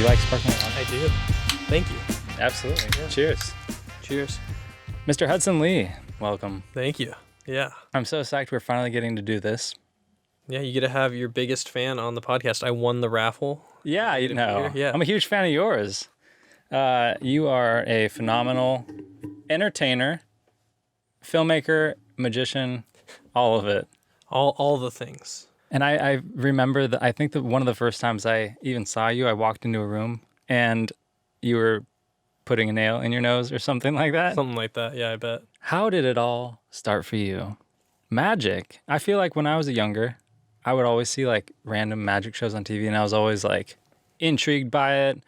you like sparkling water? I do. Thank you. Absolutely. Yeah. Cheers. Cheers. Mr. Hudson Lee, welcome. Thank you. Yeah. I'm so psyched we're finally getting to do this. Yeah, you get to have your biggest fan on the podcast. I won the raffle. Yeah, you know. Yeah. I'm a huge fan of yours. You are a phenomenal entertainer, filmmaker, magician, all of it. All the things. And I remember that I think that one of the first times I even saw you, I walked into a room and you were putting a nail in your nose or something like that. Something like that. Yeah, I bet. How did it all start for you? Magic. I feel like when I was younger, I would always see like random magic shows on TV and I was always like intrigued by it,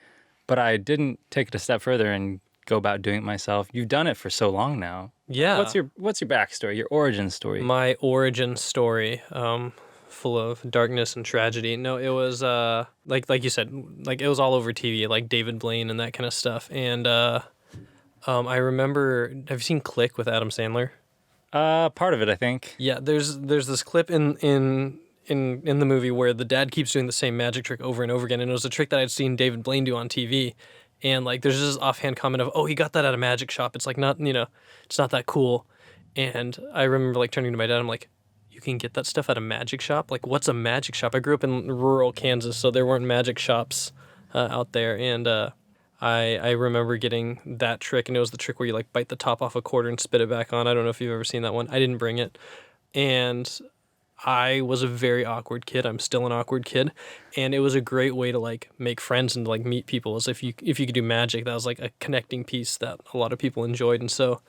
but I didn't take it a step further and go about doing it myself. You've done it for so long now. Yeah. What's your backstory, your origin story? My origin story, full of darkness and tragedy. No, it was like you said, like it was all over TV, like David Blaine and that kind of stuff. And I remember, have you seen Click with Adam Sandler? Part of it, I think. Yeah, there's this clip in the movie where the dad keeps doing the same magic trick over and over again, and it was a trick that I'd seen David Blaine do on TV. And like there's this offhand comment of, oh, he got that at a magic shop. It's like not, it's not that cool. And I remember like turning to my dad, I'm like, you can get that stuff at a magic shop? Like, what's a magic shop? I grew up in rural Kansas, so there weren't magic shops out there. And I remember getting that trick, and it was the trick where you like bite the top off a quarter and spit it back on. I don't know if you've ever seen that one. I didn't bring it. And I was a very awkward kid. I'm still an awkward kid. And it was a great way to like make friends and to like meet people, as if you could do magic. That was like a connecting piece that a lot of people enjoyed. And so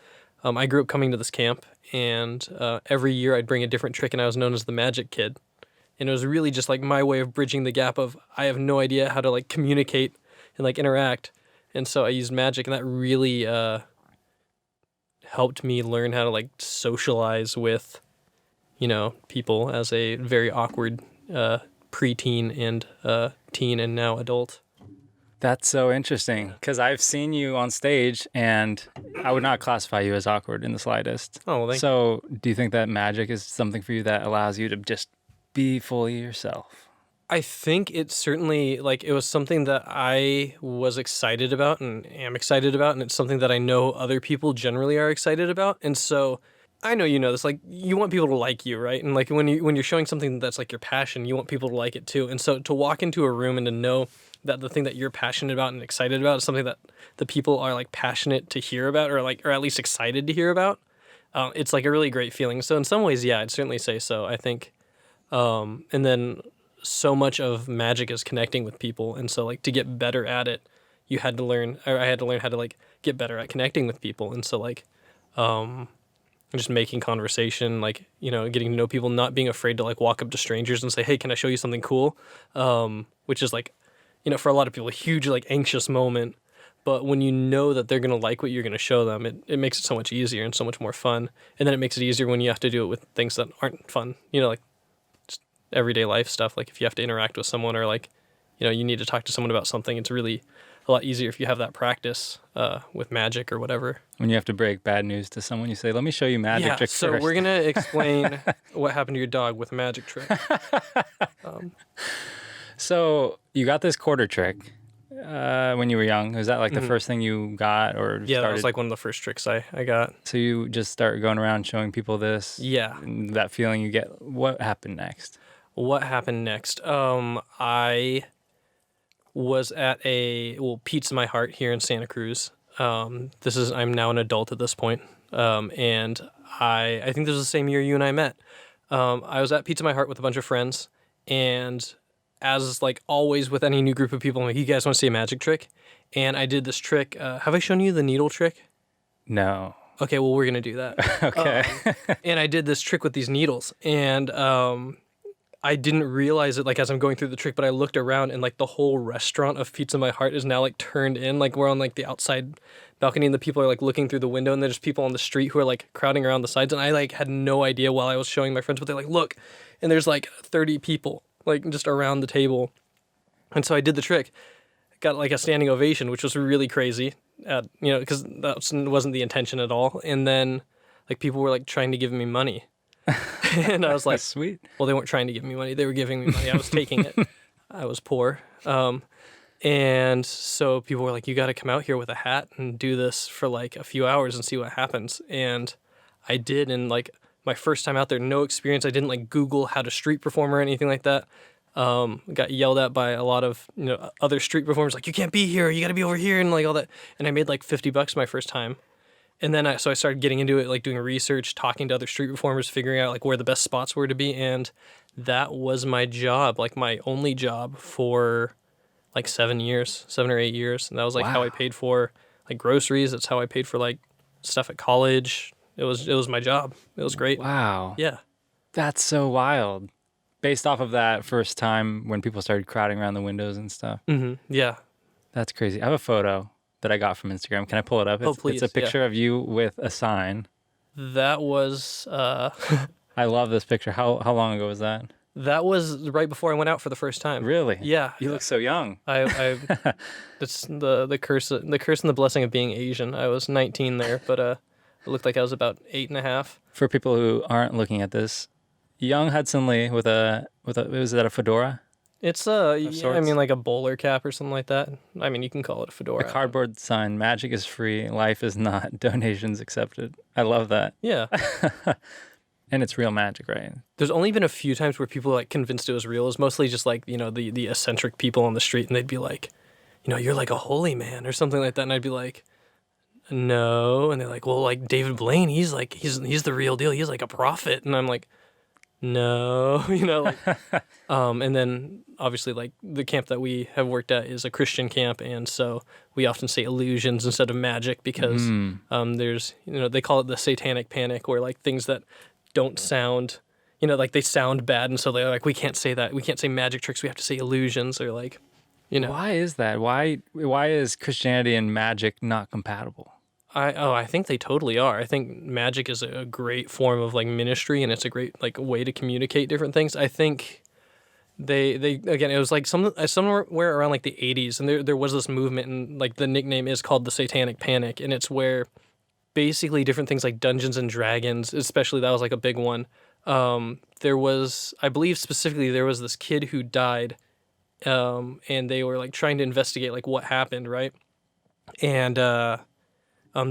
I grew up coming to this camp, and every year I'd bring a different trick, and I was known as the magic kid. And it was really just like my way of bridging the gap of I have no idea how to like communicate and like interact. And so I used magic, and that really helped me learn how to like socialize with people as a very awkward preteen and teen and now adult. That's so interesting because I've seen you on stage and I would not classify you as awkward in the slightest. Oh, well, thank you. So do you think that magic is something for you that allows you to just be fully yourself? I think it certainly, like, it was something that I was excited about and am excited about, and it's something that I know other people generally are excited about. And so I know you know this, like, you want people to like you, right? And like when you're showing something that's like your passion, you want people to like it too. And so to walk into a room and to know that the thing that you're passionate about and excited about is something that the people are like passionate to hear about, or at least excited to hear about, it's like a really great feeling. So in some ways, yeah, I'd certainly say so. I think, and then so much of magic is connecting with people, and so like to get better at it, I had to learn how to like get better at connecting with people. And so like just making conversation, like, getting to know people, not being afraid to like walk up to strangers and say, hey, can I show you something cool? Which is like, for a lot of people, a huge like anxious moment. But when you know that they're going to like what you're going to show them, it makes it so much easier and so much more fun. And then it makes it easier when you have to do it with things that aren't fun, like just everyday life stuff. Like if you have to interact with someone, or like, you need to talk to someone about something, it's really a lot easier if you have that practice with magic or whatever. When you have to break bad news to someone, you say, let me show you magic trick so first. We're going to explain what happened to your dog with a magic trick. So you got this quarter trick when you were young. Was that like the first thing you got or Yeah, started? that was like one of the first tricks I got. So you just start going around showing people this? Yeah. And that feeling you get. What happened next? What happened next? I was at Pete's My Heart here in Santa Cruz. I'm now an adult at this point. And I think this was the same year you and I met. I was at Pete's My Heart with a bunch of friends, and as like always with any new group of people, I'm like, you guys want to see a magic trick? And I did this trick. Have I shown you the needle trick? No. Okay, well, we're going to do that. Okay. And I did this trick with these needles, and I didn't realize it like as I'm going through the trick, but I looked around and like the whole restaurant of Pizza My Heart is now like turned in. Like we're on like the outside balcony, and the people are like looking through the window, and there's people on the street who are like crowding around the sides. And I like had no idea while I was showing my friends, but they're like, look, and there's like 30 people like just around the table. And so I did the trick, got like a standing ovation, which was really crazy because that wasn't the intention at all. And then like people were like trying to give me money. And I was like, sweet. Well, they weren't trying to give me money. They were giving me money. I was taking it. I was poor. And so people were like, you got to come out here with a hat and do this for like a few hours and see what happens. And I did. And like my first time out there, no experience. I didn't like Google how to street perform or anything like that. Got yelled at by a lot of, other street performers, like, you can't be here, you got to be over here, and like all that. And I made like $50 my first time. And then I started getting into it, like doing research, talking to other street performers, figuring out like where the best spots were to be. And that was my job, like my only job for like 7 or 8 years. And that was like how I paid for like groceries. That's how I paid for like stuff at college. It was my job. It was great. Wow. Yeah. That's so wild. Based off of that first time when people started crowding around the windows and stuff. Mm-hmm. Yeah. That's crazy. I have a photo that I got from Instagram. Can I pull it up? Please. It's a picture of you with a sign. That was I love this picture. How long ago was that? that was right before I went out for the first time. Really? Yeah. You look so young. I it's the curse and the blessing of being Asian. I was 19 there, but it looked like I was about 8.5. For people who aren't looking at this, young Hudson Lee with a was that a fedora? It's sorts? like a bowler cap or something like that. I mean, you can call it a fedora. A cardboard sign, magic is free, life is not, donations accepted. I love that. Yeah. And it's real magic, right? There's only been a few times where people like convinced it was real. It's mostly just like, the eccentric people on the street, and they'd be like, you're like a holy man or something like that. And I'd be like, no. And they're like, well, like David Blaine, he's the real deal. He's like a prophet. And I'm like, no, and then obviously like the camp that we have worked at is a Christian camp. And so we often say illusions instead of magic because there's, they call it the Satanic Panic, where like things that don't sound, like they sound bad. And so they're like, we can't say that. We can't say magic tricks. We have to say illusions, or like, Why is that? Why is Christianity and magic not compatible? I think they totally are. I think magic is a great form of like ministry, and it's a great like way to communicate different things. I think they again, it was like somewhere around like the 80s, and there was this movement, and like the nickname is called the Satanic Panic, and it's where basically different things like Dungeons and Dragons, especially, that was like a big one. There was, I believe specifically, there was this kid who died, and they were like trying to investigate like what happened, right? And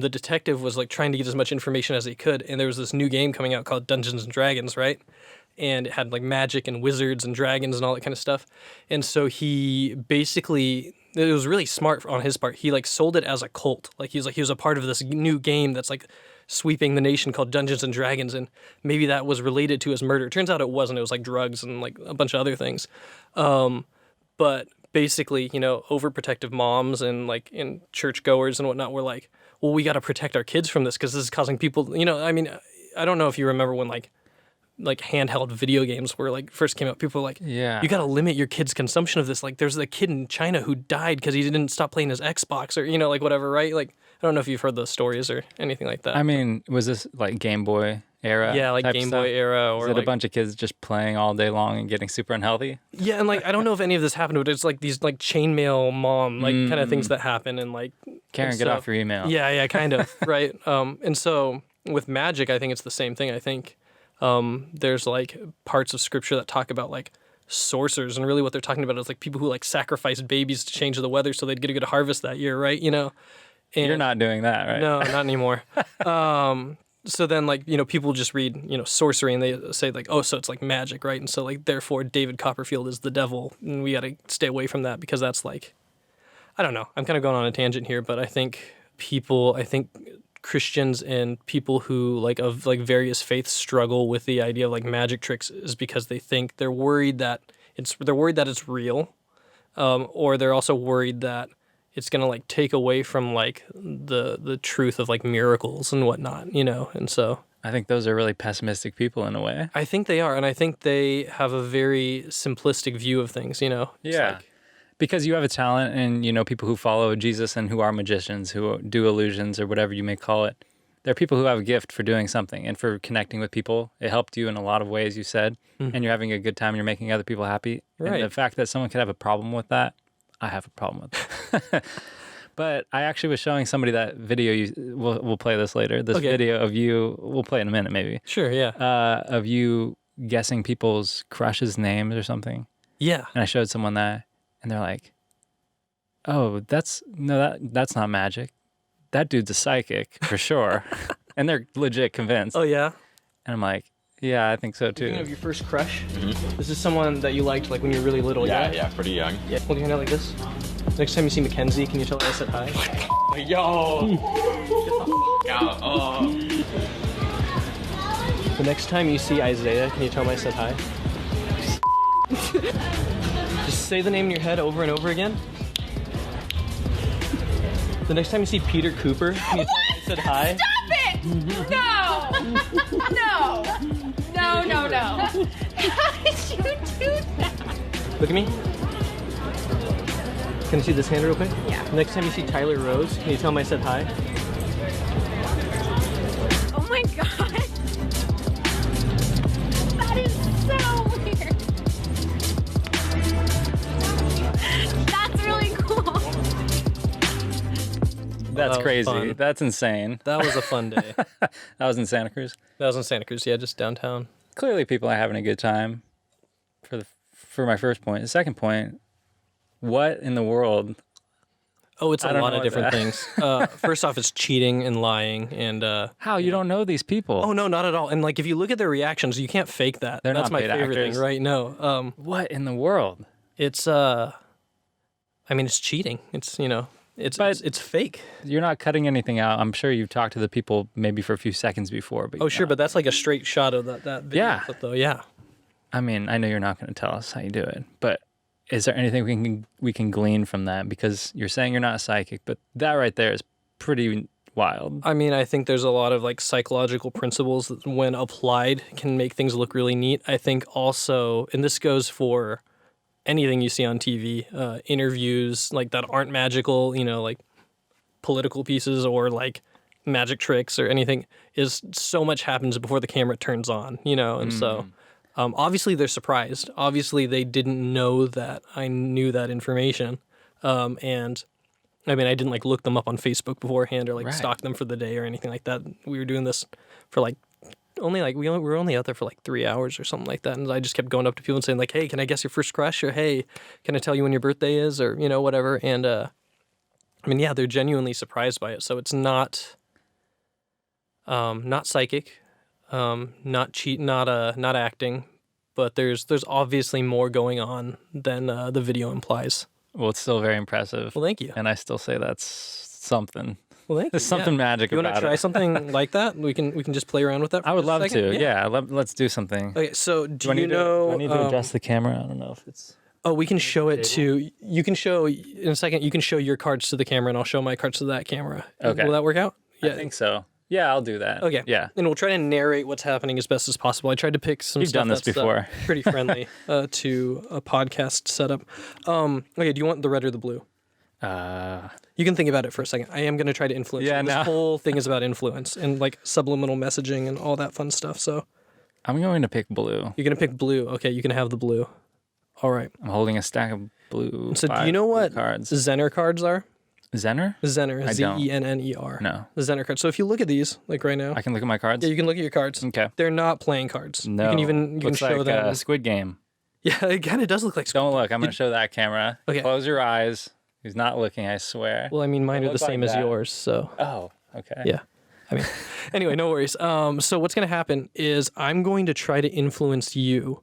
the detective was like trying to get as much information as he could, and there was this new game coming out called Dungeons and Dragons, right? And it had like magic and wizards and dragons and all that kind of stuff. And so he basically, it was really smart on his part. He like sold it as a cult. Like he was a part of this new game that's like sweeping the nation called Dungeons and Dragons, and maybe that was related to his murder. It turns out it wasn't. It was like drugs and like a bunch of other things. But basically, overprotective moms and like in churchgoers and whatnot were like, well, we got to protect our kids from this because this is causing people, I mean, I don't know if you remember when like handheld video games were like first came out, people were like, Yeah. you got to limit your kids' consumption of this. Like there's a kid in China who died because he didn't stop playing his Xbox, or, like whatever, right? Like, I don't know if you've heard those stories or anything like that. I mean, was this like Game Boy era? Yeah, like type Game stuff? Boy era, or Is it like a bunch of kids just playing all day long and getting super unhealthy? Yeah, and like I don't know if any of this happened, but it's like these like chainmail mom like kind of things that happen, and like Karen, and get so- off your email. Yeah, kind of right. And so with magic, I think it's the same thing. I think there's like parts of scripture that talk about like sorcerers, and really what they're talking about is like people who like sacrificed babies to change the weather so they'd get a good harvest that year, right? And You're not doing that, right? No, not anymore. So then, like, people just read, sorcery, and they say, like, oh, so it's like magic, right? And so, like, therefore, David Copperfield is the devil, and we got to stay away from that because that's like, I don't know. I'm kind of going on a tangent here, but I think Christians and people who, like, of, like, various faiths struggle with the idea of, like, magic tricks is because they think they're worried that it's real, or they're also worried that it's going to like take away from like the truth of like miracles and whatnot, and so I think those are really pessimistic people in a way. I think they are, and I think they have a very simplistic view of things, It's Yeah. like, Because you have a talent, and people who follow Jesus and who are magicians, who do illusions or whatever you may call it. There are people who have a gift for doing something and for connecting with people. It helped you in a lot of ways, you said, and you're having a good time. You're making other people happy. Right. And the fact that someone could have a problem with that, I have a problem with it. But I actually was showing somebody that video. We'll play this later. This Okay. video of you. We'll play it in a minute, maybe. sure, yeah, Of you guessing people's crushes' names or something. yeah, And I showed someone that, and they're like, oh, that's not magic. That dude's a psychic for sure. And they're legit convinced. Oh, yeah? And I'm like, yeah, I think so too. Thinking of your first crush? Mm-hmm. This is someone that you liked like when you were really little, Yeah, pretty young. Yeah, hold your hand out like this. Next time you see Mackenzie, can you tell her I said hi? Yo! Get the fuck out. Oh. The next time you see Isaiah, can you tell him I said hi? Just say the name in your head over and over again. The next time you see Peter Cooper, can you tell him I said hi? Stop it! No! No! No, no, no. How did you do that? Look at me. Can you see this hand real quick? Yeah. Next time you see Tyler Rose, can you tell him I said hi? Oh my god. That is so weird. That's really cool. That's was crazy. fun. That's insane. That was a fun day. That was in Santa Cruz. That was in Santa Cruz, yeah, just downtown. Clearly, people are having a good time. For my first point. The second point, what in the world? Oh, it's a I don't lot know of what different that- things. First off, it's cheating and lying, and How you don't know these people? oh no, not at all. And like, if you look at their reactions, you can't fake that. They're That's not my paid favorite actors. thing, right? No, What in the world? it's I mean, it's cheating. It's it's fake. You're not cutting anything out. I'm sure you've talked to the people maybe for a few seconds before. But Oh sure, but that's like a straight shot of that video Yeah. clip, though. Yeah. I mean, I know you're not going to tell us how you do it, but is there anything we can glean from that? Because you're saying you're not psychic, but that right there is pretty wild. I mean, I think there's a lot of like psychological principles that when applied can make things look really neat. I think also, and this goes for anything you see on TV, interviews like that aren't magical, like political pieces or like magic tricks or anything, is so much happens before the camera turns on, and so obviously they're surprised. Obviously they didn't know that I knew that information. And I mean, I didn't like look them up on Facebook beforehand or like Right. stalk them for the day or anything like that. We were doing this for like we were only out there for like 3 hours or something like that. And I just kept going up to people and saying like, hey, can I guess your first crush? Or hey, can I tell you when your birthday is? Or, whatever. And I mean, yeah, they're genuinely surprised by it. So it's not psychic, not cheat, not acting, but there's obviously more going on than the video implies. Well, it's still very impressive. Well, thank you. And I still say that's something. Well, thank you. There's something magic You want about to try it. something like that? We can just play around with that. For I would just a love second? to. Yeah, let's do something. Okay, so do I you need know? do I need to adjust the camera? I don't know if it's. Oh, we can show it to. You can show in a second. You can show your cards to the camera, and I'll show my cards to that camera. Okay. Will that work out? I think so. Yeah, I'll do that. Okay. Yeah. And we'll try to narrate what's happening as best as possible. I tried to pick some You've stuff done this that's before. pretty friendly to a podcast setup. Okay, do you want the red or the blue? You can think about it for a second. I am going to try to influence Yeah, you. This no. whole thing is about influence and like subliminal messaging and all that fun stuff. So I'm going to pick blue. you're going to pick blue. Okay, you can have the blue. All right. I'm holding a stack of blue. So do 5 you know blue what cards? Zener cards are? Zener? Zener, I don't. Zenner. No. The Zener cards. So if you look at these, like right now, I can look at my cards. yeah, you can look at your cards. Okay. They're not playing cards. No. You can even you Looks can show like them. Squid Game. Yeah, it kind of does look like. Don't look. I'm going to show that camera. Okay. Close your eyes. He's not looking, I swear. Well, I mean, mine They are the look like same as that. yours, so Oh, okay. yeah. I mean, anyway, no worries. So what's going to happen is I'm going to try to influence you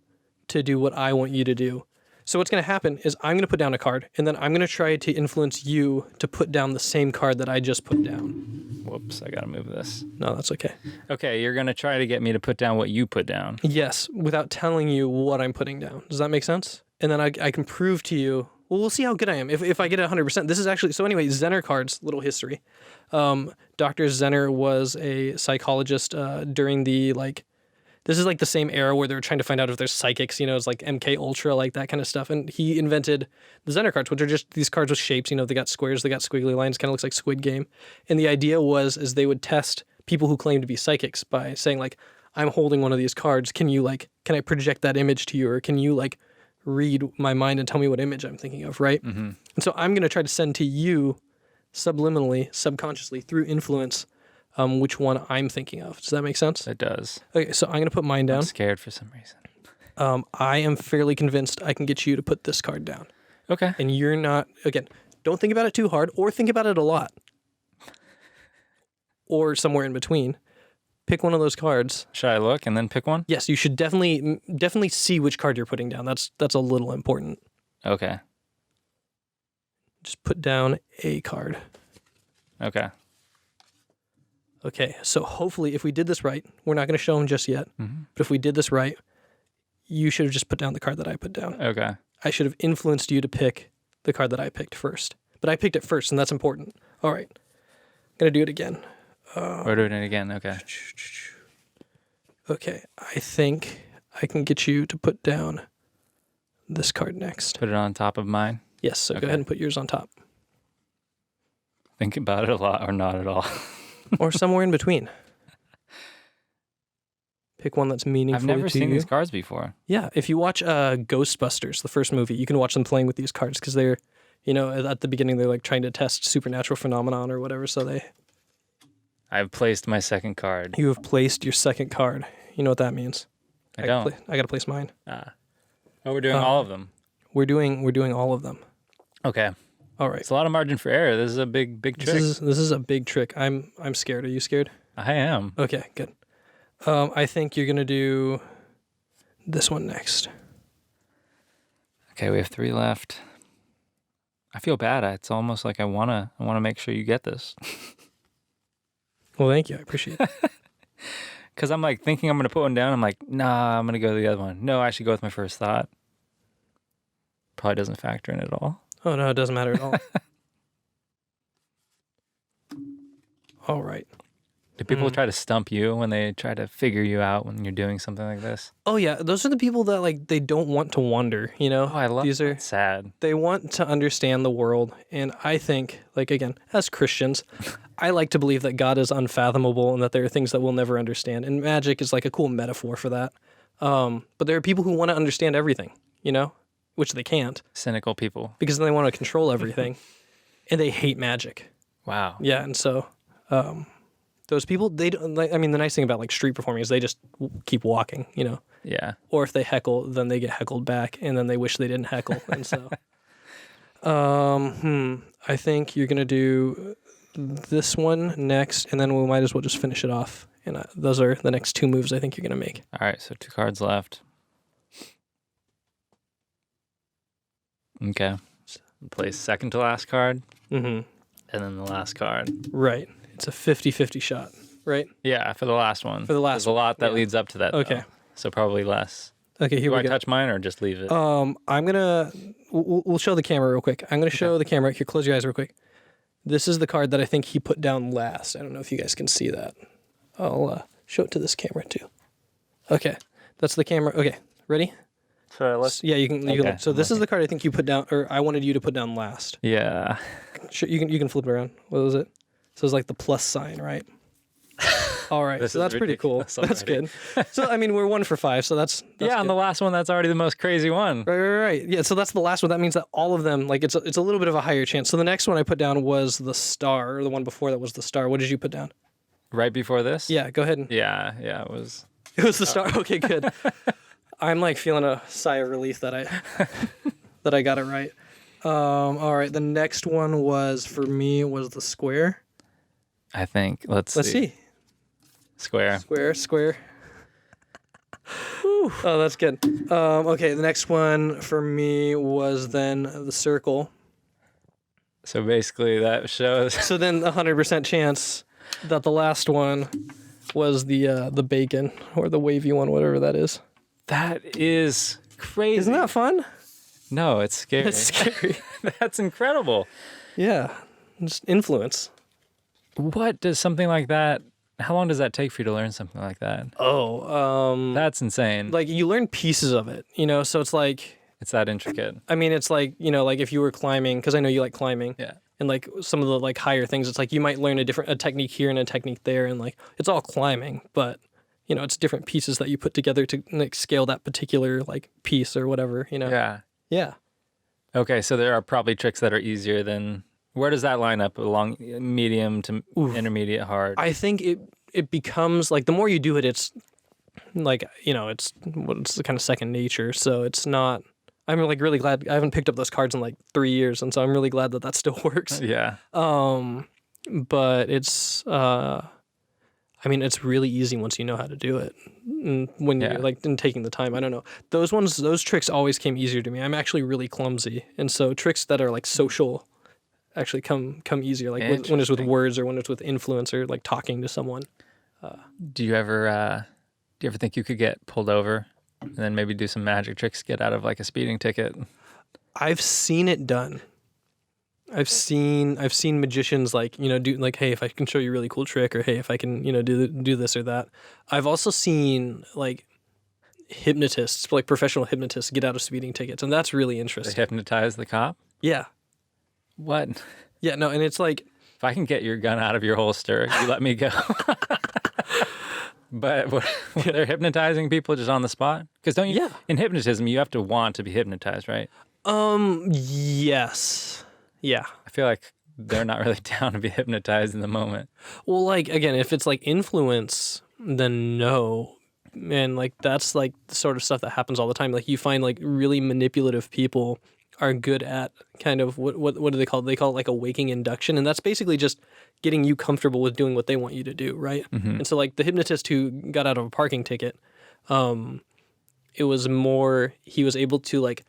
to do what I want you to do. So what's going to happen is I'm going to put down a card, and then I'm going to try to influence you to put down the same card that I just put down. Whoops, I got to move this. No, that's okay. Okay, you're going to try to get me to put down what you put down. Yes, without telling you what I'm putting down. Does that make sense? And then I can prove to you. Well, we'll see how good I am. If I get it 100%, this is actually so. Anyway, Zener cards. Little history. Dr. Zener was a psychologist during the This is like the same era where they were trying to find out if there's psychics. It's like MK Ultra, like that kind of stuff. And he invented the Zener cards, which are just these cards with shapes. They got squares, they got squiggly lines. Kind of looks like Squid Game. And the idea was is they would test people who claim to be psychics by saying like, I'm holding one of these cards. Can I project that image to you, or can you read my mind and tell me what image I'm thinking of, right? Mm-hmm. And so I'm going to try to send to you subliminally, subconsciously, through influence, which one I'm thinking of. Does that make sense? It does. Okay, so I'm going to put mine down. I'm scared for some reason. I am fairly convinced I can get you to put this card down. Okay. And you're not, again, Don't think about it too hard, or think about it a lot, or somewhere in between. Pick one of those cards. Should I look and then pick one? Yes, you should definitely see which card you're putting down. That's a little important. Okay. Just put down a card. Okay. Okay, so hopefully if we did this right, we're not going to show them just yet, but if we did this right, you should have just put down the card that I put down. Okay. I should have influenced you to pick the card that I picked first. But I picked it first, and that's important. All right. I'm going to do it again. We're doing it again. Okay. Okay, I think I can get you to put down this card next. Put it on top of mine. Yes, so go ahead and put yours on top. Think about it a lot or not at all. Or somewhere in between. Pick one that's meaningful to you. I've never seen these cards before. Yeah, if you watch Ghostbusters, the first movie, you can watch them playing with these cards because they're, at the beginning they're like trying to test supernatural phenomenon or whatever. So I've placed my second card. you have placed your second card. You know what that means? I don't. I got to place mine. Oh, we're doing all of them. We're doing all of them. Okay. All right. It's a lot of margin for error. This is a big trick. This is a big trick. I'm scared. Are you scared? I am. Okay, good. I think you're gonna do this one next. Okay, we have 3 left. I feel bad. It's almost like I wanna make sure you get this. Well, thank you. I appreciate it. Because I'm like thinking I'm gonna put one down. I'm like, nah, I'm gonna go to the other one. No, I should go with my first thought. Probably doesn't factor in at all. Oh no, it doesn't matter at all. All right. Do people try to stump you when they try to figure you out when you're doing something like this? Oh yeah, those are the people that like they don't want to wonder. Oh, I love these are sad. They want to understand the world, and I think, like again, as Christians, I like to believe that God is unfathomable and that there are things that we'll never understand, and magic is like a cool metaphor for that. But there are people who want to understand everything, which they can't. Cynical people. Because they want to control everything, and they hate magic. Wow. Yeah, and so those people, they don't. Like, I mean, the nice thing about like street performing is they just keep walking, Yeah. Or if they heckle, then they get heckled back, and then they wish they didn't heckle, and so. I think you're gonna do this one next, and then we might as well just finish it off. And those are the next 2 moves I think you're gonna make. All right, so 2 cards left. Okay. Place second to last card, and then the last card. Right. It's a 50-50 shot, right? Yeah, for the last one. For the last There's a lot that leads up to that. Okay. Though, so probably less. Okay, here Do we I go. touch mine or just leave it? I'm gonna. We'll show the camera real quick. I'm gonna show the camera here. Close your eyes real quick. This is the card that I think he put down last. I don't know if you guys can see that. I'll show it to this camera too. Okay, that's the camera. Okay, ready? So let's. Yeah, you can. You Okay, can. So this is the card I think you put down, or I wanted you to put down last. Yeah. Sure, you can flip it around. What was it? So it's like the plus sign, right? All right, so that's pretty cool. ridiculous That's already. good. So I mean, we're 1 for 5, so that's Yeah, and good. the last one, that's already the most crazy one. Right. Yeah, so that's the last one. That means that all of them, like, it's a little bit of a higher chance. So the next one I put down was the star, or the one before that was the star. What did you put down? Right before this? Yeah, go ahead. Yeah, it was. It was the star. Okay, good. I'm like feeling a sigh of relief that I got it right. All right, the next one was for me was the square. I think. Let's see. Square. Square. Oh, that's good. Okay, the next one for me was then the circle. So basically, that shows. So then 100% chance that the last one was the bacon or the wavy one, whatever that is. That is crazy. Isn't that fun? No, it's scary. It's scary. That's incredible. Yeah, just influence. What does something like that? How long does that take for you to learn something like that? Oh, That's insane. like you learn pieces of it, so it's like, It's that intricate. I mean, it's like, like if you were climbing, because I know you like climbing. Yeah. And like some of the like higher things, it's like you might learn a technique here and a technique there, and like it's all climbing, but it's different pieces that you put together to like scale that particular like piece or whatever, Yeah. Yeah. Okay, so there are probably tricks that are easier than. Where does that line up? Along medium to intermediate hard? I think it becomes like the more you do it, it's like it's kind of second nature. So it's not. I'm like really glad I haven't picked up those cards in like 3 years, and so I'm really glad that that still works. Yeah. But it's I mean, it's really easy once you know how to do it. And when you're like in taking the time, I don't know. Those tricks always came easier to me. I'm actually really clumsy, and so tricks that are like social actually come easier. Like when it's with words or when it's with influence or like talking to someone. Do you ever think you could get pulled over and then maybe do some magic tricks, get out of like a speeding ticket? I've seen it done. I've seen magicians like, you know, do like, hey, if I can show you a really cool trick, or hey, if I can, you know, do this or that. I've also seen like hypnotists, like professional hypnotists, get out of speeding tickets, and that's really interesting. They hypnotize the cop? Yeah. What? Yeah, no, and it's like, if I can get your gun out of your holster, you let me go. But they're hypnotizing people just on the spot? Because don't you? Yeah. In hypnotism, you have to want to be hypnotized, right? yes. Yeah. I feel like they're not really down to be hypnotized in the moment. Well, like, again, if it's like influence, then no. And like, that's like the sort of stuff that happens all the time. Like, you find like really manipulative people are good at kind of what do they call it? They call it like a waking induction. And that's basically just getting you comfortable with doing what they want you to do, right? Mm-hmm. And so like the hypnotist who got out of a parking ticket, it was more, he was able to like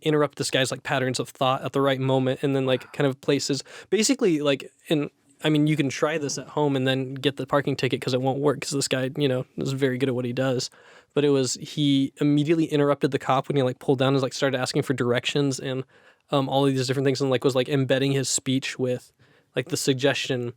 interrupt this guy's like patterns of thought at the right moment, and then like kind of places basically like I mean, you can try this at home and then get the parking ticket because it won't work because this guy, you know, is very good at what he does. But he immediately interrupted the cop when he like pulled down and like started asking for directions and all of these different things, and like was like embedding his speech with like the suggestion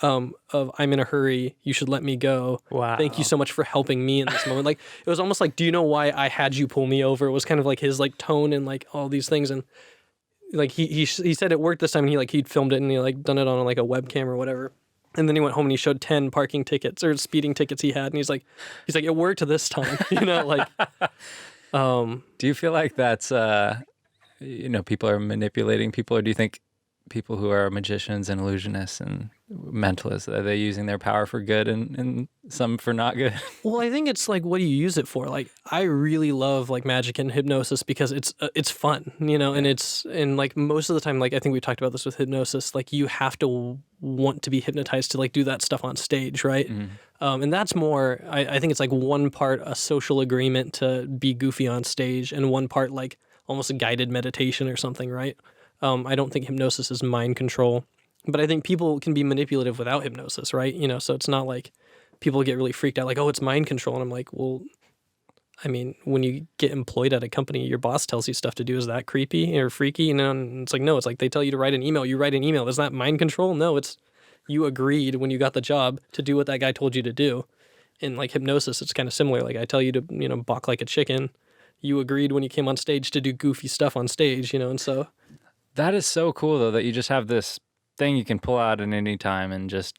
of I'm in a hurry, you should let me go. Wow. Thank you so much for helping me in this moment. Like, it was almost like, do you know why I had you pull me over? It was kind of like his like tone and like all these things. And like he said it worked this time, and he'd filmed it and he like done it on like a webcam or whatever. And then he went home and he showed 10 parking tickets or speeding tickets he had, and he's like it worked this time. You know, like do you feel like that's you know, people are manipulating people, or do you think people who are magicians and illusionists and mentalists, are they using their power for good and some for not good? Well, I think it's like, what do you use it for? Like, I really love like magic and hypnosis because it's fun, you know, and like most of the time, like I think we talked about this with hypnosis, like you have to want to be hypnotized to like do that stuff on stage, right? Mm-hmm. And that's more, I think it's like one part a social agreement to be goofy on stage, and one part like almost a guided meditation or something, right? I don't think hypnosis is mind control, but I think people can be manipulative without hypnosis, right? You know, so it's not like people get really freaked out like, oh, it's mind control. And I'm like, well, I mean, when you get employed at a company, your boss tells you stuff to do. Is that creepy or freaky? You know, and it's like, no, it's like they tell you to write an email. You write an email. Is that mind control? No, it's you agreed when you got the job to do what that guy told you to do. In like hypnosis, it's kind of similar. Like I tell you to, you know, balk like a chicken. You agreed when you came on stage to do goofy stuff on stage, you know, and so... That is so cool, though, that you just have this thing you can pull out at any time and just,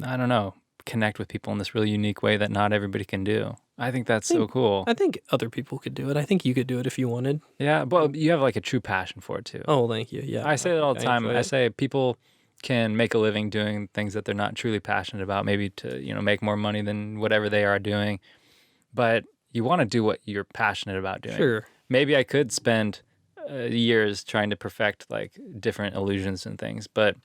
I don't know, connect with people in this really unique way that not everybody can do. I think that's so cool. I think other people could do it. I think you could do it if you wanted. Yeah, but you have like a true passion for it, too. Oh, thank you. Yeah. I say that all the time. I say people can make a living doing things that they're not truly passionate about, maybe to, you know, make more money than whatever they are doing. But you want to do what you're passionate about doing. Sure. Maybe I could spend years trying to perfect like different illusions and things, but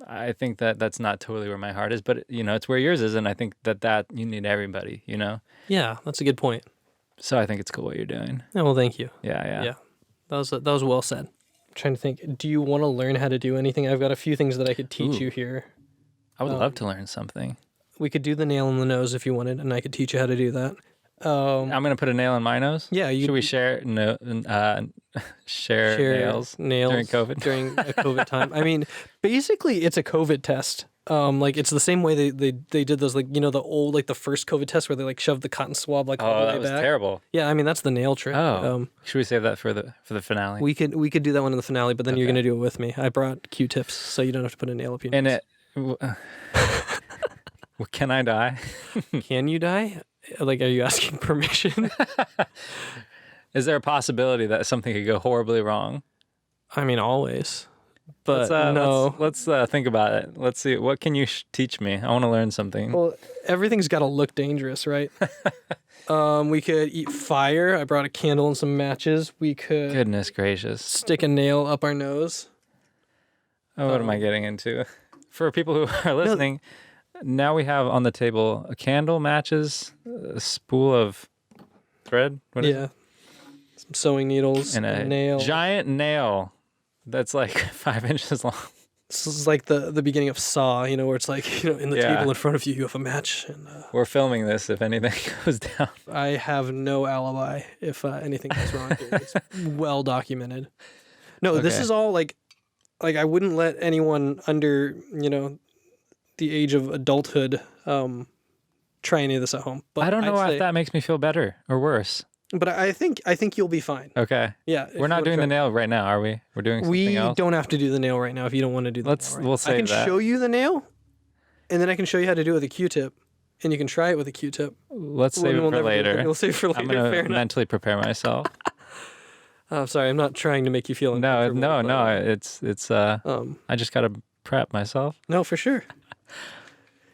I think that that's not totally where my heart is, but you know, it's where yours is, and I think that you need everybody, you know? Yeah, that's a good point. So I think it's cool what you're doing. Yeah, well, thank you. Yeah. That was well said. I'm trying to think, do you want to learn how to do anything? I've got a few things that I could teach you here. I would love to learn something. We could do the nail in the nose if you wanted, and I could teach you how to do that. I'm gonna put a nail in my nose. Yeah, should we share nails during COVID? During a COVID time. I mean, basically, it's a COVID test. Like it's the same way they did those, like, you know, the old, like the first COVID test where they like shoved the cotton swab like all the way that was back. Terrible. Yeah, I mean that's the nail trick. Should we save that for the finale? We could do that one in the finale, but then you're gonna do it with me. I brought Q-tips, so you don't have to put a nail up your nose. And can I die? Can you die? Like, are you asking permission? Is there a possibility that something could go horribly wrong? I mean, always. But no. Let's think about it. Let's see. What can you teach me? I want to learn something. Well, everything's got to look dangerous, right? We could eat fire. I brought a candle and some matches. We could Goodness gracious. stick a nail up our nose. Oh, what am I getting into? For people who are listening, now we have on the table a candle, matches, a spool of thread. What is it? Some sewing needles, And a nail. giant nail that's like 5 inches long. This is like the beginning of Saw, where it's like, in the Yeah. table in front of you, you have a match. And We're filming this if anything goes down. I have no alibi if anything goes wrong here. It's well documented. No, this Okay. is all like I wouldn't let anyone under, the age of adulthood try any of this at home. But I don't know I'd if that makes me feel better or worse. But I think you'll be fine. Okay. Yeah. if We're you not wanna doing try. the nail right now, are we? We're doing something We else? don't have to do the nail right now if you don't want to do the nail. Right We'll now. save I can that. show you the nail, and then I can show you how to do it with a Q-tip, and you can try it with a Q-tip. Let's save it We'll for never do it. later. We'll save it for later. I'm Fair going to enough. mentally prepare myself. I'm sorry. I'm not trying to make you feel No, uncomfortable. it's I just got to prep myself. No, for sure.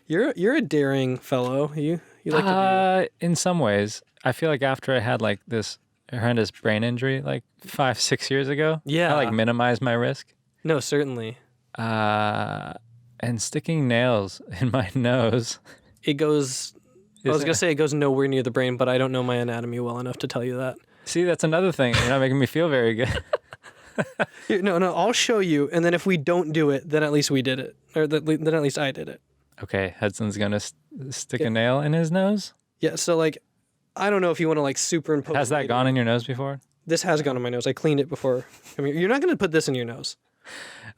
You're a daring fellow. You like to In some ways, I feel like after I had like this horrendous brain injury like 5-6 years ago, Yeah. I like minimized my risk. do. No, certainly. And sticking nails in my nose. It goes. I was gonna say it goes nowhere near the brain, but I don't know my anatomy well enough to tell you that. See, that's another thing. You're not making me feel very good. Here, no, I'll show you, and then if we don't do it, then at least we did it, or then at least I did it. Okay, Hudson's gonna stick a nail in his nose. Yeah. So like, I don't know if you want to like superimpose. Has that later. gone in your nose before? This has gone in my nose. I cleaned it before. I mean, you're not gonna put this in your nose.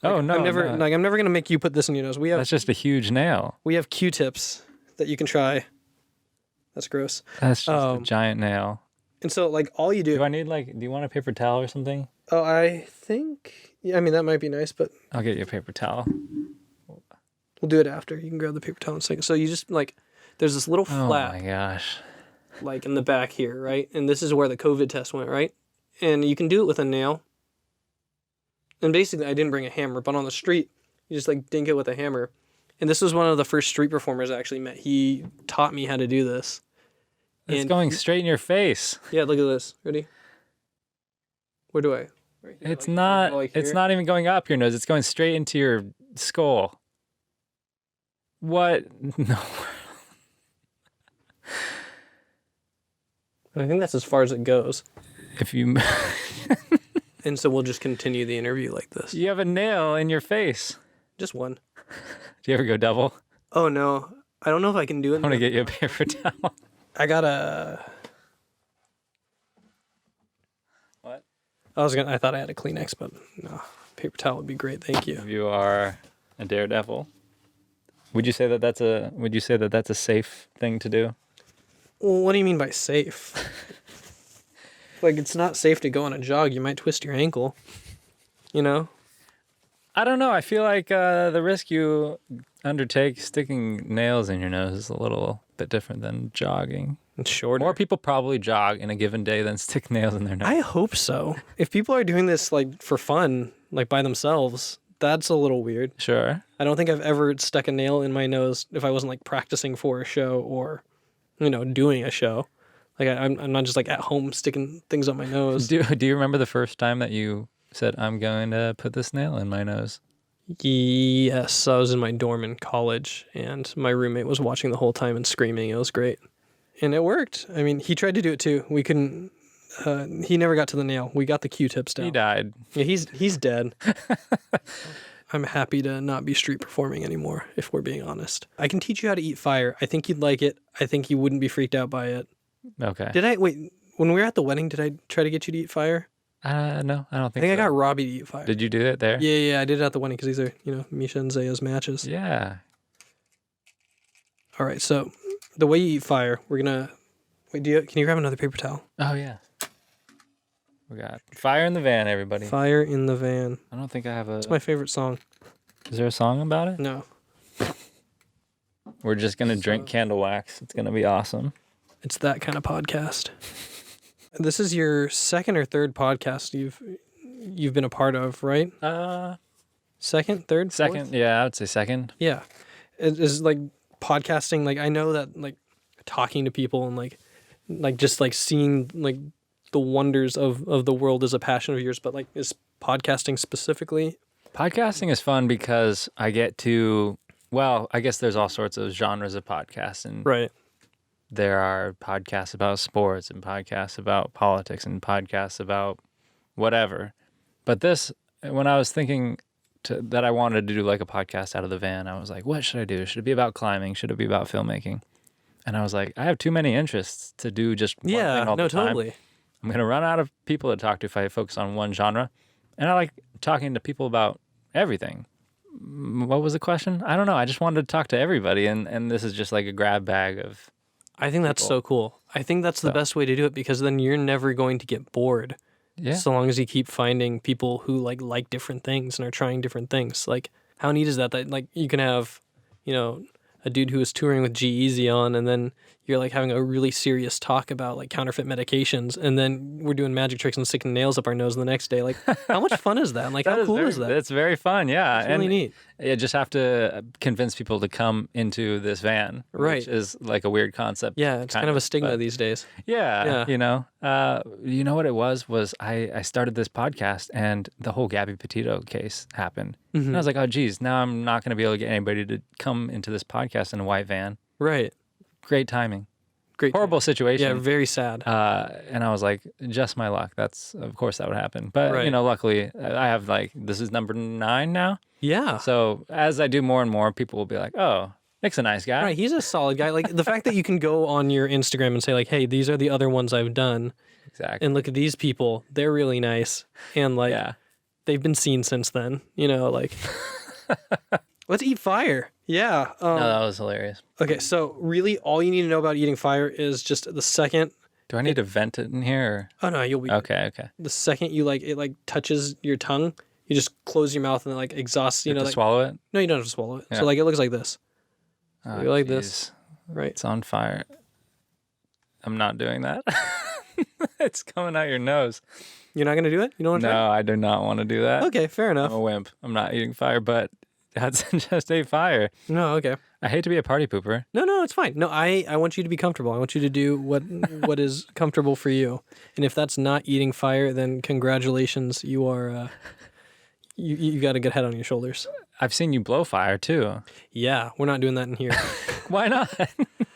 Oh no, I'm never no. I'm never gonna make you put this in your nose. We That's just a huge nail. have Q-tips that you can try. That's gross. That's just a giant nail. And so like all you do. Do you want a paper towel or something? Oh, I think. Yeah, I mean that might be nice, but I'll get you a paper towel. we'll do it after. You can grab the paper towel in a second. So you just like, there's this little Oh flap my gosh. like in the back here, right? And this is where the COVID test went, right? And you can do it with a nail. And basically, I didn't bring a hammer, but on the street, you just like dink it with a hammer. And this was one of the first street performers I actually met. He taught me how to do this. It's And going straight in your face. Yeah, look at this. Ready? Where do I? Right here, It's like, not like it's here. not even going up your nose. It's going straight into your skull. What? No. I think that's as far as it goes. If you And so we'll just continue the interview like this. you have a nail in your face. Just one. Do you ever go double? Oh no, I don't know if I can do it. I'm gonna get you a paper towel. I got a. What? I thought I had a Kleenex, but no, paper towel would be great. Thank you. You are a daredevil. Would you say that that's a safe thing to do? Well, what do you mean by safe? Like, it's not safe to go on a jog. You might twist your ankle. You know? I don't know. I feel like the risk you undertake sticking nails in your nose is a little bit different than jogging. It's shorter. More people probably jog in a given day than stick nails in their nose. I hope so. If people are doing this, like, for fun, like, by themselves, that's a little weird. Sure. I don't think I've ever stuck a nail in my nose if I wasn't, like, practicing for a show or, doing a show. Like, I'm not just, like, at home sticking things on my nose. Do you remember the first time that you said, I'm going to put this nail in my nose? Yes, I was in my dorm in college, and my roommate was watching the whole time and screaming. It was great. And it worked. I mean, he tried to do it too. We couldn't, he never got to the nail. We got the Q-tips down. He died. Yeah, he's dead. I'm happy to not be street performing anymore, if we're being honest. I can teach you how to eat fire. I think you'd like it. I think you wouldn't be freaked out by it. Okay. Wait, when we were at the wedding, did I try to get you to eat fire? No, I don't I think think I so. got Robbie to eat fire. Did you do it there? Yeah, I did it at the wedding because these are, Misha and Zaya's matches. Yeah. All right, so the way you eat fire, we're gonna. Wait, can you grab another paper towel? Oh, yeah. We got fire in the van, everybody. Fire in the van. I don't think I have a... It's my favorite song. Is there a song about it? No, We're just going to drink candle wax. It's going to be awesome. it's that kind of podcast. This is your second or third podcast you've been a part of, right? second, third, Second, fourth? yeah, I would say second. Yeah. It is like podcasting. Like I know that like talking to people and like just like seeing like the wonders of the world is a passion of yours, but like is podcasting specifically? Podcasting is fun because I get to, well, I guess there's all sorts of genres of podcasts, and Right. there are podcasts about sports and podcasts about politics and podcasts about whatever. But this, when I was thinking that I wanted to do like a podcast out of the van, I was like, what should I do? Should it be about climbing? Should it be about filmmaking? And I was like, I have too many interests to do just one Yeah, thing all no, the time. totally. I'm going to run out of people to talk to if I focus on one genre. And I like talking to people about everything. What was the question? I don't know. I just wanted to talk to everybody, and this is just like a grab bag of... I think that's so cool. I think that's the best way to do it because then you're never going to get bored. Yeah. So long as you keep finding people who like different things and are trying different things. Like how neat is that like you can have, you know, a dude who is touring with G-Eazy on, and then you're like having a really serious talk about like counterfeit medications, and then we're doing magic tricks and sticking nails up our nose the next day. Like how much fun is that? Like how cool is that? It's very fun, yeah. It's really neat. You just have to convince people to come into this van, Right. which is like a weird concept. Yeah, it's kind of a stigma these days. Yeah, Yeah. you know what it was I started this podcast and the whole Gabby Petito case happened. Mm-hmm. And I was like, oh, geez, now I'm not going to be able to get anybody to come into this podcast in a white van. Right. Great timing. Great. Horrible Yeah, situation. very sad. And I was like, just my luck. Of course that would happen. But, Right. you know, luckily I have this is number 9 now. Yeah. So as I do more and more, people will be like, oh, Nick's a nice guy. Right, he's a solid guy. Like the fact that you can go on your Instagram and say like, "Hey, these are the other ones I've done," Exactly. and look at these people, they're really nice, and like Yeah. they've been seen since then. You know, like let's eat fire. Yeah. No, that was hilarious. Okay, so really, all you need to know about eating fire is just the second. Do I need to vent it in here? Oh no, you'll be Okay. the second you like it like touches your tongue, you just close your mouth and it like exhausts. You know, To like, swallow it? no, you don't have to swallow it. Yeah. So like it looks like this. Oh, You like this? geez. Right. It's on fire. I'm not doing that. It's coming out your nose. You're not gonna do it. You don't want to. No, I do not want to do that. Okay, fair enough. I'm a wimp. I'm not eating fire, but that's just a fire. No, okay. I hate to be a party pooper. No, it's fine. No, I want you to be comfortable. I want you to do what is comfortable for you. And if that's not eating fire, then congratulations, you are you got a good head on your shoulders. I've seen you blow fire too. Yeah, we're not doing that in here Why not?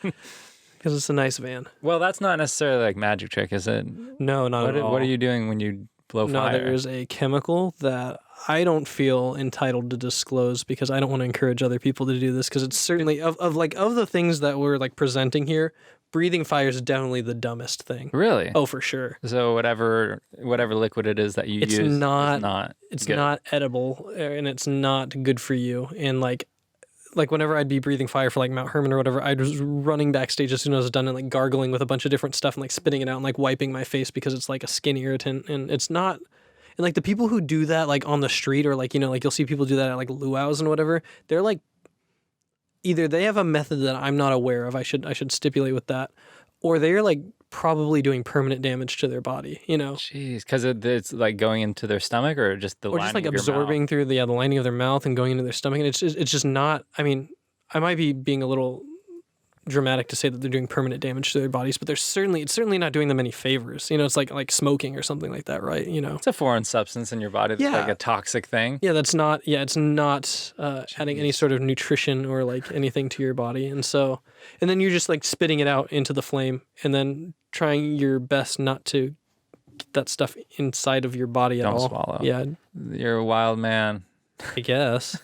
because it's a nice van. Well, that's not necessarily like magic trick, is it? No, not at all. What are you doing when you blow No, fire? there is a chemical that I don't feel entitled to disclose because I don't want to encourage other people to do this because it's certainly of the things that we're like presenting here, breathing fire is definitely the dumbest thing. Really? Oh, for sure. So whatever liquid it is that you It's use not- is not It's good. not edible and it's not good for you. And like whenever I'd be breathing fire for like Mount Herman or whatever, I was running backstage as soon as I was done and like gargling with a bunch of different stuff and like spitting it out and like wiping my face because it's like a skin irritant and it's not. And like the people who do that like on the street or like, you know, like you'll see people do that at like luau's and whatever, they're like either they have a method that I'm not aware of, I should stipulate with that, or they're like probably doing permanent damage to their body, you know. Jeez, because it's like going into their stomach or just the Or lining just like of your absorbing mouth? through the lining of their mouth and going into their stomach, and it's just not. I mean, I might be being a little dramatic to say that they're doing permanent damage to their bodies, but it's certainly not doing them any favors. You know, it's like smoking or something like that, right? You know. It's a foreign substance in your body that's Yeah. like a toxic thing. Yeah, that's not. Yeah, it's not adding any sort of nutrition or like anything to your body, and then you're just like spitting it out into the flame, and then trying your best not to get that stuff inside of your body at Don't all. swallow. Yeah, You're a wild man. I guess.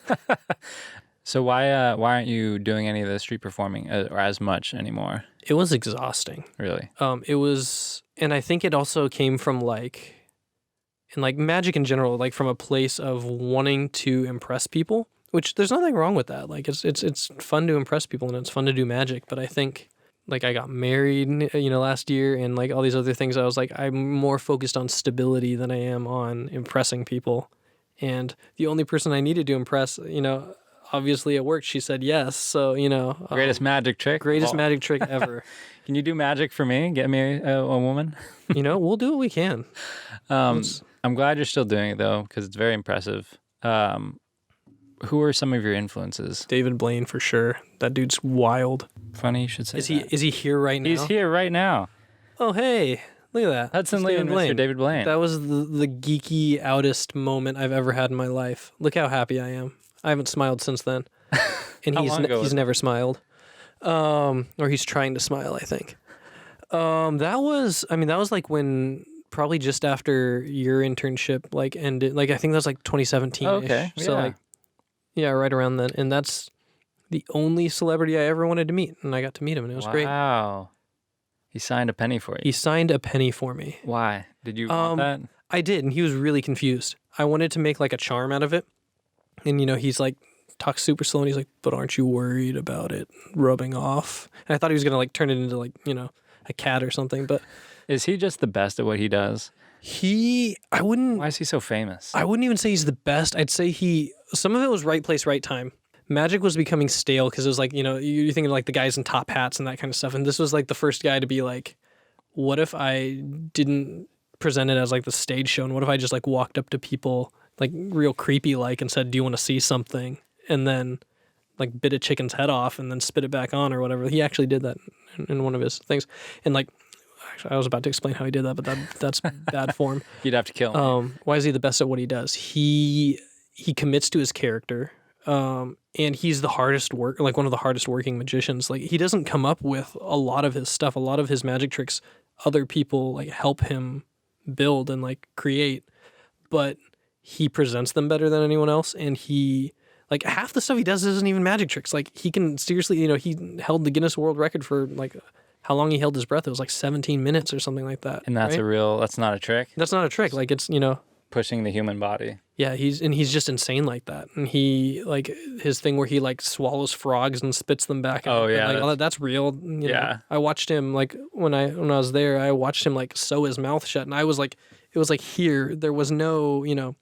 So why aren't you doing any of the street performing or as much anymore? It was exhausting. Really? It was, and I think it also came from like magic in general, like from a place of wanting to impress people, which there's nothing wrong with that. Like it's fun to impress people and it's fun to do magic. But I think like I got married, you know, last year and like all these other things. I was like, I'm more focused on stability than I am on impressing people. And the only person I needed to impress, you know, obviously it worked. She said yes. So, you know. Greatest magic trick? Greatest Oh. magic trick ever. Can you do magic for me? Get me a woman? You know, we'll do what we can. I'm glad you're still doing it though, because it's very impressive. Who are some of your influences? David Blaine for sure. That dude's wild. Funny you should say that. Is he here right now? He's here right now. Oh hey, look at that. Hudson It's Lee David and Mr. David Blaine. That was the geeky outest moment I've ever had in my life. Look how happy I am. I haven't smiled since then. And How long ago was he's it? never smiled. Or he's trying to smile, I think. That was like when probably just after your internship like ended. Like I think that was like 2017. Okay, So yeah. like yeah, right around then. And that's the only celebrity I ever wanted to meet, and I got to meet him, and it was great. Wow. He signed a penny for you. He signed a penny for me. Why? Did you want that? I did, and he was really confused. I wanted to make like a charm out of it. And he's like talks super slow and he's like, "But aren't you worried about it rubbing off?" And I thought he was going to like turn it into like, a cat or something, but Is he just the best at what he does? Why is he so famous? I wouldn't even say he's the best. I'd say some of it was right place, right time. Magic was becoming stale because it was like, you're thinking like the guys in top hats and that kind of stuff. And this was like the first guy to be like, what if I didn't present it as like the stage show? And what if I just like walked up to people like real creepy like and said, "Do you want to see something?" And then like bit a chicken's head off and then spit it back on or whatever. He actually did that in one of his things. And like, actually, I was about to explain how he did that, but that's bad form. You'd have to kill him. Why is he the best at what he does? He commits to his character. And he's the hardest work, like one of the hardest working magicians. Like he doesn't come up with a lot of his stuff, a lot of his magic tricks. Other people like help him build and like create, but he presents them better than anyone else. And he like half the stuff he does isn't even magic tricks. Like he can seriously, he held the Guinness World Record for like how long he held his breath. It was like 17 minutes or something like that. And that's right? that's not a trick? That's not a trick. Like it's, Pushing the human body. yeah, he's just insane like that. And he like his thing where he like swallows frogs and spits them back out. Oh, yeah, And, like all that's real. Yeah. I watched him like when I was there, I watched him like sew his mouth shut, and I was like, it was like here. There was no, And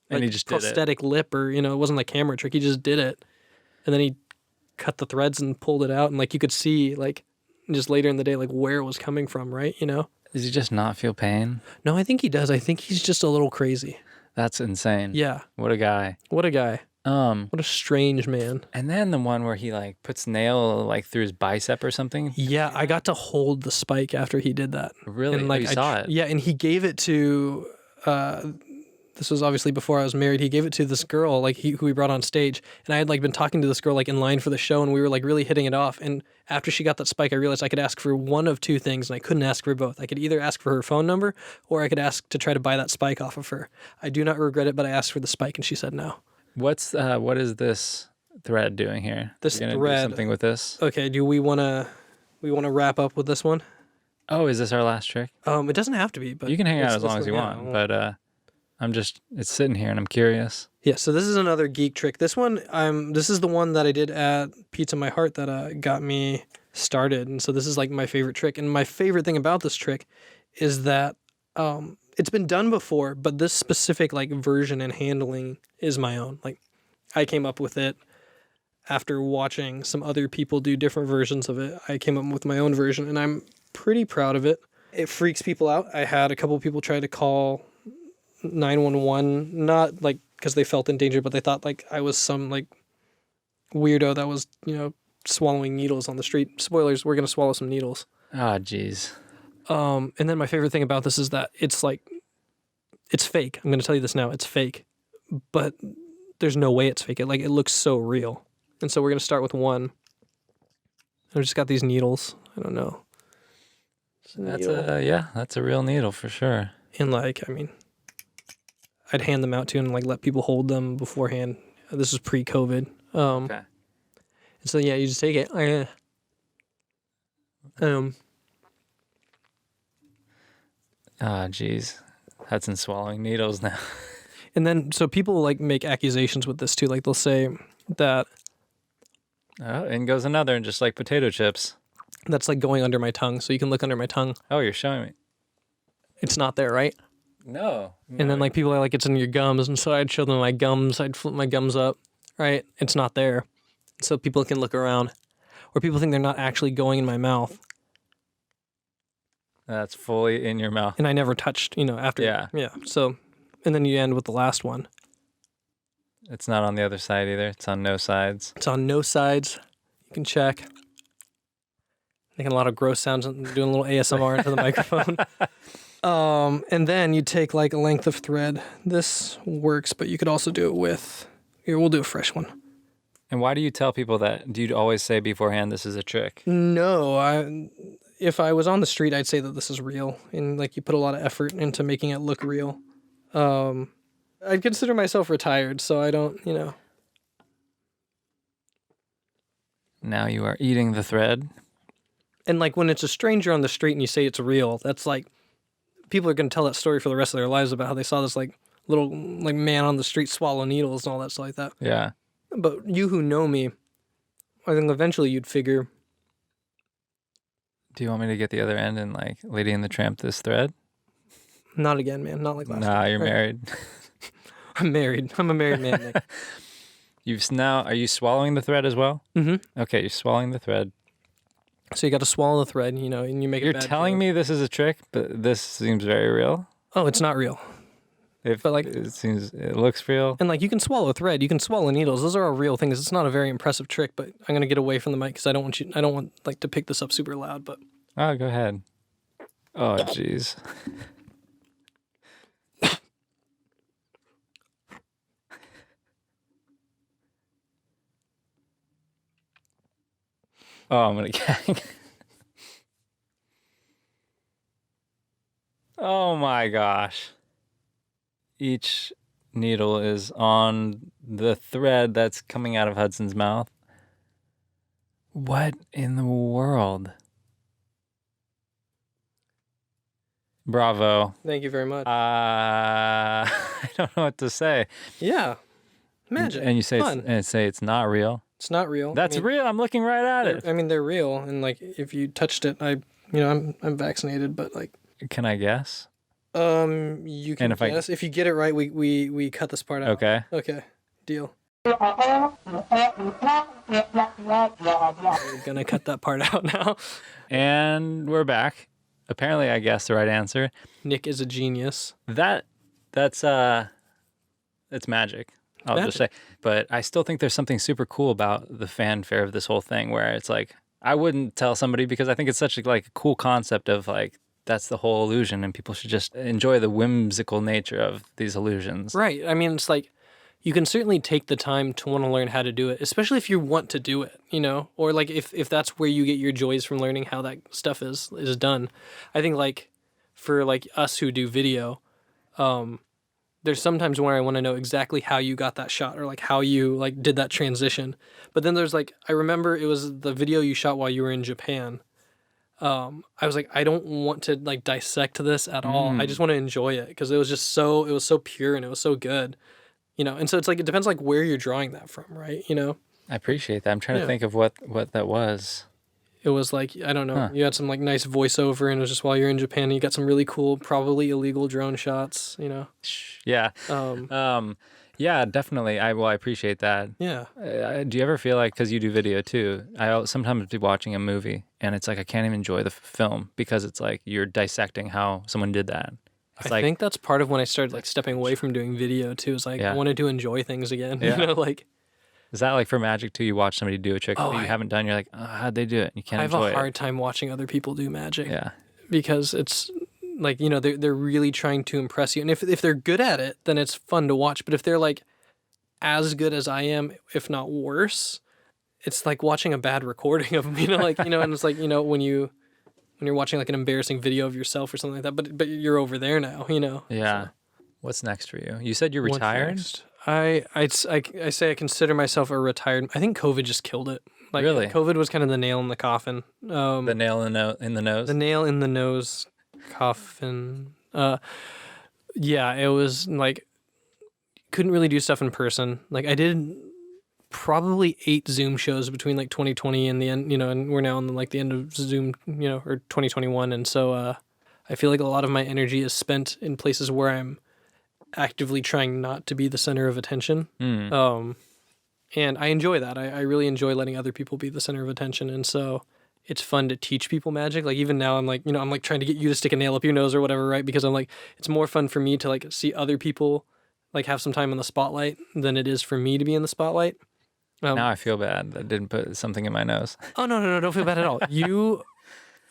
like he just did it. prosthetic lip or it wasn't like camera trick. He just did it, and then he cut the threads and pulled it out, and like you could see like just later in the day like where it was coming from, right? Does he just not feel pain? No, I think he does. I think he's just a little crazy. That's insane. Yeah. What a guy. What a guy. What a strange man. And then the one where he like puts nail like through his bicep or something. Yeah, I got to hold the spike after he did that. Really? And like you saw it? Yeah, and he gave it to this was obviously before I was married. He gave it to this girl like who he brought on stage, and I had like been talking to this girl like in line for the show, and we were like really hitting it off. And after she got that spike, I realized I could ask for one of two things, and I couldn't ask for both. I could either ask for her phone number or I could ask to try to buy that spike off of her. I do not regret it, but I asked for the spike and she said no. What is this thread doing here? This You gonna do thread- something with this? Okay, do we want to wrap up with this one? Oh, is this our last trick? It doesn't have to be, but You can hang out it's- as long it's- as you yeah, want, but it's sitting here and I'm curious. Yeah, so this is another geek trick. This one, this is the one that I did at Pizza My Heart that got me started, and so this is like my favorite trick. And my favorite thing about this trick is that it's been done before, but this specific like version and handling is my own. Like I came up with it after watching some other people do different versions of it. I came up with my own version, and I'm pretty proud of it. It freaks people out. I had a couple of people try to call 911, not like because they felt in danger, but they thought like I was some like weirdo that was swallowing needles on the street. Spoilers, we're gonna swallow some needles. Ah, jeez. And then my favorite thing about this is that it's fake. I'm gonna tell you this now. It's fake, but there's no way it's fake. It looks so real. And so we're gonna start with one. I just got these needles. I don't know. That's a real needle for sure. And I'd hand them out to and like let people hold them beforehand. This was pre-COVID. Okay. And so yeah, you just take it. Ah, jeez. Hudson's swallowing needles now. And then so people like make accusations with this too. Like they'll say that Oh, in goes another, and just like potato chips. that's like going under my tongue. So you can look under my tongue. Oh, you're showing me. It's not there, right? No. And then like people are like, it's in your gums. And so I'd show them my gums. I'd flip my gums up, right? It's not there. So people can look around. Or people think they're not actually going in my mouth. That's fully in your mouth. And I never touched, after. Yeah. Yeah. So, and then you end with the last one. It's not on the other side either. It's on no sides. It's on no sides. You can check. Making a lot of gross sounds and doing a little ASMR into the microphone. And then you take like a length of thread. This works, but you could also do it with, here, we'll do a fresh one. And why do you tell people that? Do you always say beforehand this is a trick? No, if I was on the street, I'd say that this is real. And like you put a lot of effort into making it look real. I'd consider myself retired, so I don't, Now you are eating the thread. And like when it's a stranger on the street and you say it's real, that's like, people are going to tell that story for the rest of their lives about how they saw this like little like man on the street swallow needles and all that stuff like that. Yeah. But you who know me, I think eventually you'd figure. Do you want me to get the other end and like Lady and the Tramp this thread? Not again, man. Not like last Nah, time. you're married. I'm married. I'm a married man, Nick. Are you swallowing the thread as well? Mm-hmm. Okay, you're swallowing the thread. So you got to swallow the thread, and you make it. You're telling me this is a trick, but this seems very real. Oh, it's not real. But like, it looks real. And like, you can swallow thread, you can swallow needles. Those are all real things. It's not a very impressive trick, but I'm gonna get away from the mic because I don't want like to pick this up super loud. But Oh, go ahead. Oh, jeez. Oh, I'm gonna gag. Oh my gosh. Each needle is on the thread that's coming out of Hudson's mouth. What in the world? Bravo. thank you very much. I don't know what to say. Yeah, magic. And you say fun. It's not real. It's not real. That's real. I'm looking right at it. I mean, they're real, and like if you touched it, I'm vaccinated, but like. Can I guess? You can And guess. If you get it right, we cut this part out. Okay. Okay. Deal. We're gonna cut that part out now. And we're back. Apparently, I guessed the right answer. Nick is a genius. That's it's magic. I'll just say. But I still think there's something super cool about the fanfare of this whole thing, where it's like I wouldn't tell somebody because I think it's such a cool concept of like that's the whole illusion, and people should just enjoy the whimsical nature of these illusions. Right. I mean, it's like you can certainly take the time to want to learn how to do it, especially if you want to do it, or like if that's where you get your joys from learning how that stuff is done. I think like for like us who do video, there's sometimes where I want to know exactly how you got that shot or like how you like did that transition. But then there's like, I remember it was the video you shot while you were in Japan. I was like, I don't want to like dissect this at all. I just want to enjoy it because it was so pure and it was so good. And so it's like, it depends like where you're drawing that from, right? I appreciate that. I'm trying to think of what that was. It was like, I don't know, you had some like nice voiceover and it was just while you're in Japan and you got some really cool, probably illegal drone shots, Yeah. Yeah, definitely. I appreciate that. Yeah. Do you ever feel like, because you do video too, I sometimes be watching a movie and it's like I can't even enjoy the film because it's like you're dissecting how someone did that. I think that's part of when I started like stepping away from doing video too. Is like I wanted to enjoy things again. Yeah. Like is that like for magic too? You watch somebody do a trick that you haven't done. You're like, oh, how'd they do it? You can't enjoy it. I have a hard time watching other people do magic. Yeah, because it's like they're really trying to impress you, and if they're good at it, then it's fun to watch. But if they're like as good as I am, if not worse, it's like watching a bad recording of them. And it's like when you're watching like an embarrassing video of yourself or something like that, but you're over there now, Yeah. So. What's next for you? You said you're retired? I say I consider myself a retired. I think COVID just killed it. Like really? COVID was kind of the nail in the coffin. The nail in the nose? The nail in the nose coffin. Yeah, it was like couldn't really do stuff in person. Like I did probably 8 Zoom shows between like 2020 and the end, and we're now on like the end of Zoom, or 2021. And so I feel like a lot of my energy is spent in places where I'm actively trying not to be the center of attention. And I enjoy that. I really enjoy letting other people be the center of attention. And so it's fun to teach people magic. Like even now I'm like, I'm like trying to get you to stick a nail up your nose or whatever, right? Because I'm like, it's more fun for me to like see other people like have some time in the spotlight than it is for me to be in the spotlight. Now I feel bad that I didn't put something in my nose. Oh no, don't feel bad at all.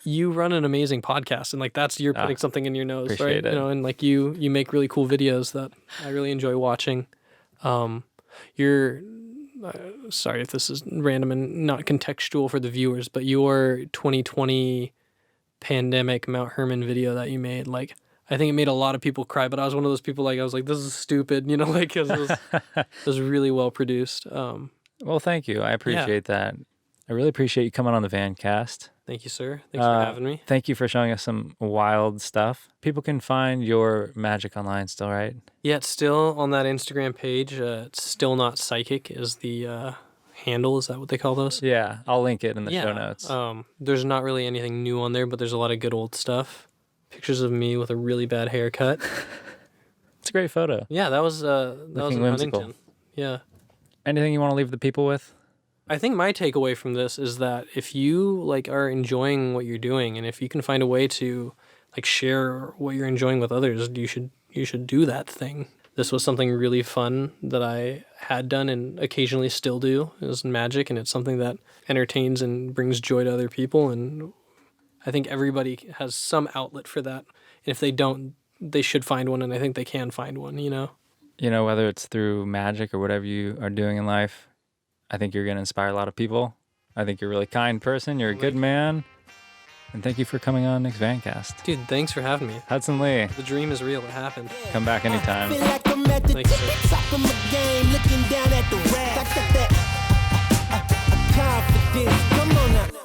You run an amazing podcast, and like you're putting something in your nose, right? Appreciate it. You know, and like you make really cool videos that I really enjoy watching. You're sorry if this is random and not contextual for the viewers, but your 2020 pandemic Mount Herman video that you made, like I think it made a lot of people cry. But I was one of those people, like I was like, this is stupid, you know, like it was really well produced. Well, thank you. I appreciate that. I really appreciate you coming on the Vancast. Thank you, sir. Thanks for having me. Thank you for showing us some wild stuff. People can find your magic online still, right? Yeah, it's still on that Instagram page. It's Still Not Psychic is the handle. Is that what they call those? Yeah, I'll link it in the show notes. There's not really anything new on there, but there's a lot of good old stuff. Pictures of me with a really bad haircut. It's a great photo. Yeah, that was in whimsical. Huntington. Yeah. Anything you want to leave the people with? I think my takeaway from this is that if you like are enjoying what you're doing, and if you can find a way to like share what you're enjoying with others, you should do that thing. This was something really fun that I had done and occasionally still do. It was magic, and it's something that entertains and brings joy to other people. And I think everybody has some outlet for that. And if they don't, they should find one, and I think they can find one, you know? You know, whether it's through magic or whatever you are doing in life, I think you're going to inspire a lot of people. I think you're a really kind person. You're a good man. And thank you for coming on Nick's Vancast. Dude, thanks for having me. Hudson Lee. The dream is real. It happened. Come back anytime. Feel like I'm at the Thanks, sir. top of my game, looking down at the rap. I got that confidence. Come on now.